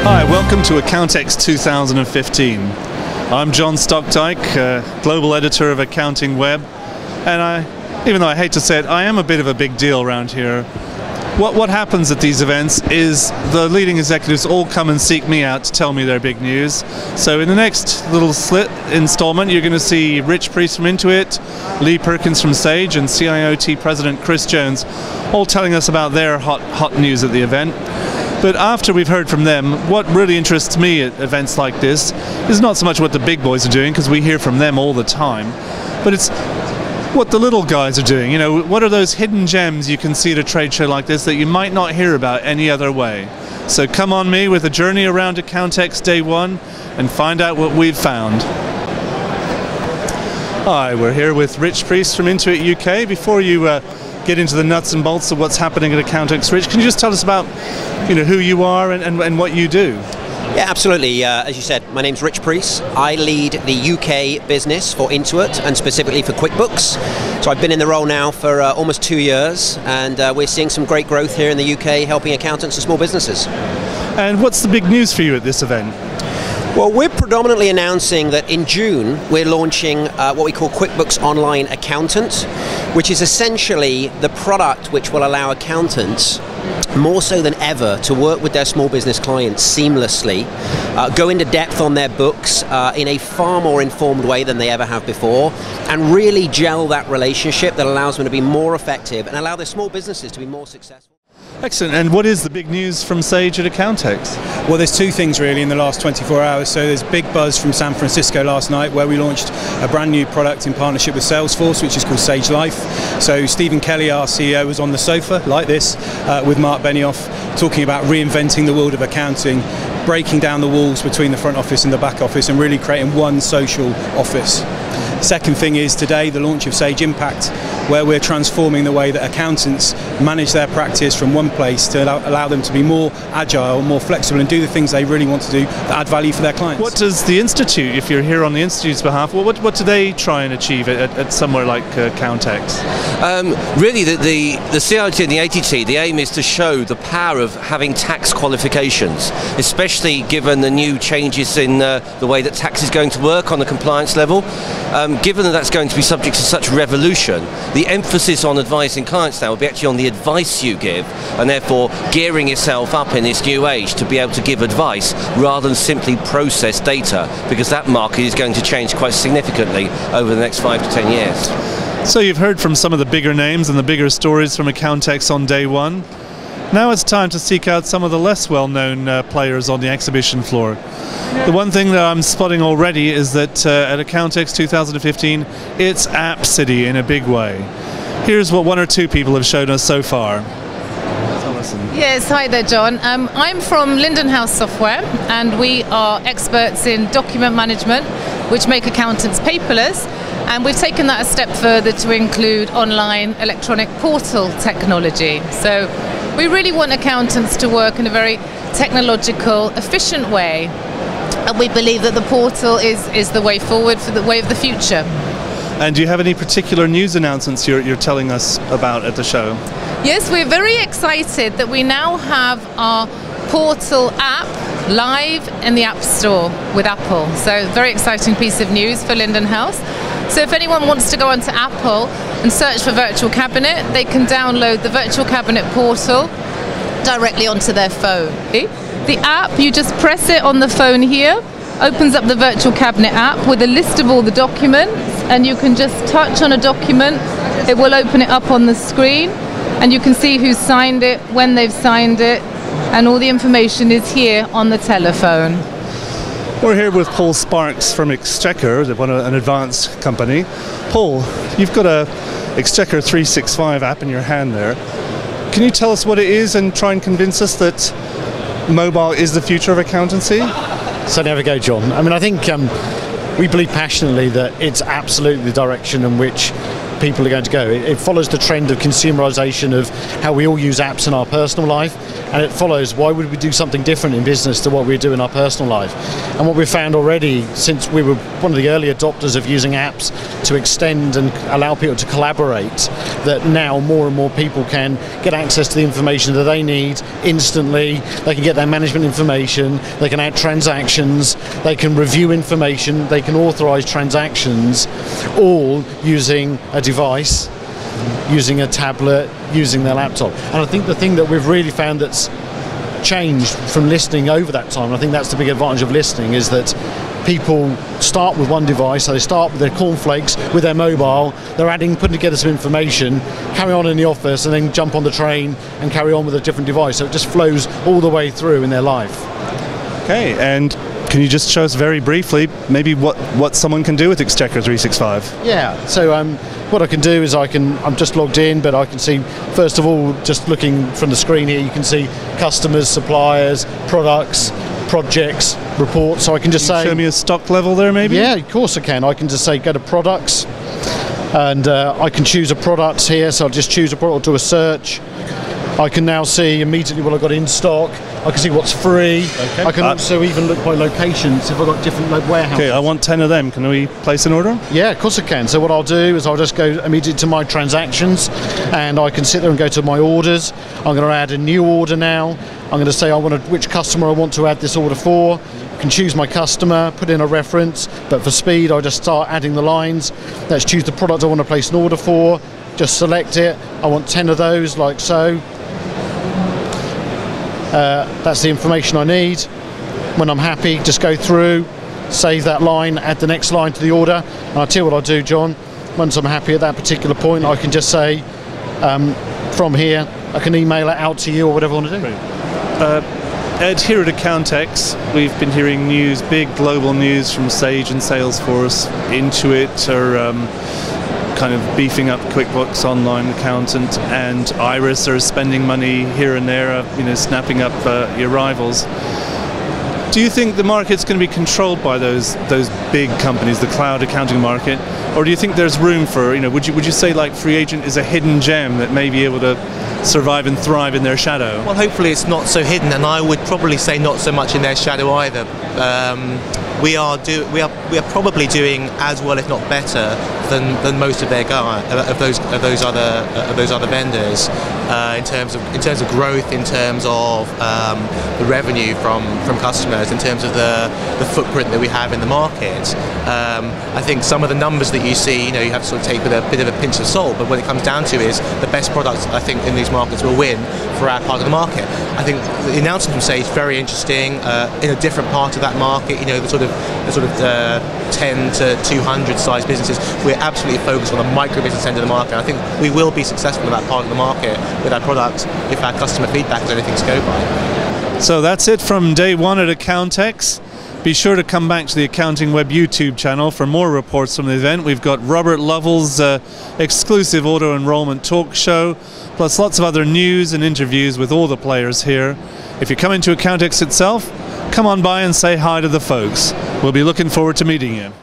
Hi, welcome to Accountex 2015. I'm John Stokdyk, Global Editor of AccountingWEB, and even though I hate to say it, I am a bit of a big deal around here. What happens at these events is the leading executives all come and seek me out to tell me their big news. So in the next little installment, you're going to see Rich Priest from Intuit, Lee Perkins from Sage, and CIOT President Chris Jones all telling us about their hot news at the event. But after we've heard from them, what really interests me at events like this is not so much what the big boys are doing, because we hear from them all the time, but it's what the little guys are doing. You know, what are those hidden gems you can see at a trade show like this that you might not hear about any other way? So come on me with a journey around Accountex Day 1 and find out what we've found. Hi, we're here with Rich Priest from Intuit UK. Before you get into the nuts and bolts of what's happening at Accountex, Rich, can you just tell us about who you are and what you do? Yeah, absolutely. As you said, my name's Rich Priest. I lead the UK business for Intuit and specifically for QuickBooks. So I've been in the role now for almost 2 years, and we're seeing some great growth here in the UK helping accountants and small businesses. And what's the big news for you at this event? Well, we're predominantly announcing that in June we're launching what we call QuickBooks Online Accountant, which is essentially the product which will allow accountants more so than ever to work with their small business clients seamlessly, go into depth on their books in a far more informed way than they ever have before, and really gel that relationship that allows them to be more effective and allow their small businesses to be more successful. Excellent. And what is the big news from Sage at Accountex? Well, there's two things really in the last 24 hours. So there's big buzz from San Francisco last night where we launched a brand new product in partnership with Salesforce, which is called Sage Life. So Stephen Kelly, our CEO, was on the sofa like this with Mark Benioff talking about reinventing the world of accounting, breaking down the walls between the front office and the back office and really creating one social office. Second thing is today the launch of Sage Impact, where we're transforming the way that accountants manage their practice from one place to allow them to be more agile, more flexible, and do the things they really want to do that add value for their clients. What does the Institute, if you're here on the Institute's behalf, what do they try and achieve at somewhere like Accountex? Really, the CIOT and the ATT, the aim is to show the power of having tax qualifications, especially given the new changes in the way that tax is going to work on the compliance level. Given that that's going to be subject to such revolution, the emphasis on advising clients now will be actually on the advice you give, and therefore gearing yourself up in this new age to be able to give advice rather than simply process data, because that market is going to change quite significantly over the next 5 to 10 years. So you've heard from some of the bigger names and the bigger stories from Accountex on day one. Now it's time to seek out some of the less well-known players on the exhibition floor. The one thing that I'm spotting already is that at Accountex 2015, it's App City in a big way. Here's what one or two people have shown us so far. Yes, hi there, John. I'm from Linden House Software, and we are experts in document management, which make accountants paperless. And we've taken that a step further to include online electronic portal technology. So we really want accountants to work in a very technological, efficient way. And we believe that the portal is the way forward, for the way of the future. And do you have any particular news announcements you're telling us about at the show? Yes, we're very excited that we now have our portal app live in the App Store with Apple. So very exciting piece of news for Linden House. So if anyone wants to go onto Apple and search for Virtual Cabinet, they can download the Virtual Cabinet portal directly onto their phone. The app, you just press it on the phone here, opens up the Virtual Cabinet app with a list of all the documents, and you can just touch on a document, it will open it up on the screen, and you can see who's signed it, when they've signed it, and all the information is here on the telephone. We're here with Paul Sparks from Exchequer, an advanced company. Paul, you've got a Exchequer 365 app in your hand there. Can you tell us what it is and try and convince us that mobile is the future of accountancy? So there we go, John. I mean, I think we believe passionately that it's absolutely the direction in which people are going to go. It follows the trend of consumerization of how we all use apps in our personal life, and it follows why would we do something different in business to what we do in our personal life. And what we've found already, since we were one of the early adopters of using apps to extend and allow people to collaborate, that now more and more people can get access to the information that they need instantly. They can get their management information, they can add transactions, they can review information, they can authorize transactions, all using a device, using a tablet, using their laptop. And I think the thing that we've really found that's changed from listening over that time, and I think that's the big advantage of listening, is that people start with one device. So they start with their cornflakes, with their mobile, they're putting together some information, carry on in the office, and then jump on the train and carry on with a different device. So it just flows all the way through in their life. Okay, and can you just show us very briefly maybe what someone can do with Exchequer 365? Yeah, so what I can do is I'm just logged in, but I can see, first of all, just looking from the screen here, you can see customers, suppliers, products, projects, reports. So I can just say... Show me a stock level there maybe? Yeah, of course I can. I can just say go to products, and I can choose a product here, so I'll just choose a product, do a search. I can now see immediately what I've got in stock. I can see what's free. Okay. I can also even look by locations if I've got different warehouses. Okay, I want 10 of them. Can we place an order? Yeah, of course I can. So what I'll do is I'll just go immediately to my transactions, and I can sit there and go to my orders. I'm going to add a new order now. I'm going to say which customer I want to add this order for. I can choose my customer, put in a reference, but for speed I'll just start adding the lines. Let's choose the product I want to place an order for. Just select it. I want 10 of those, like so. That's the information I need. When I'm happy, just go through, save that line, add the next line to the order, and I'll tell you what I'll do, John. Once I'm happy at that particular point, I can just say from here I can email it out to you or whatever I want to do. Ed, here at Accountex, we've been hearing news, big global news from Sage and Salesforce. Intuit are kind of beefing up QuickBooks Online Accountant, and Iris are spending money here and there, snapping up your rivals. Do you think the market's going to be controlled by those big companies, the cloud accounting market, or do you think there's room for, would you say like Free Agent is a hidden gem that may be able to survive and thrive in their shadow? Well, hopefully it's not so hidden, and I would probably say not so much in their shadow either. We are probably doing as well, if not better, than most of their those other vendors in terms of growth, in terms of the revenue from customers, in terms of the footprint that we have in the market. I think some of the numbers that you see, you have to sort of take with a bit of a pinch of salt. But what it comes down to is the best products, I think, in these markets will win for our part of the market. I think the announcement from Sage is very interesting in a different part of that market. The sort of 10 to 200 size businesses. We're absolutely focused on the micro business end of the market. I think we will be successful in that part of the market with our product if our customer feedback is anything to go by. So that's it from day one at Accountex. Be sure to come back to the AccountingWEB YouTube channel for more reports from the event. We've got Robert Lovell's exclusive auto enrollment talk show, plus lots of other news and interviews with all the players here. If you're coming to Accountex itself, come on by and say hi to the folks. We'll be looking forward to meeting you.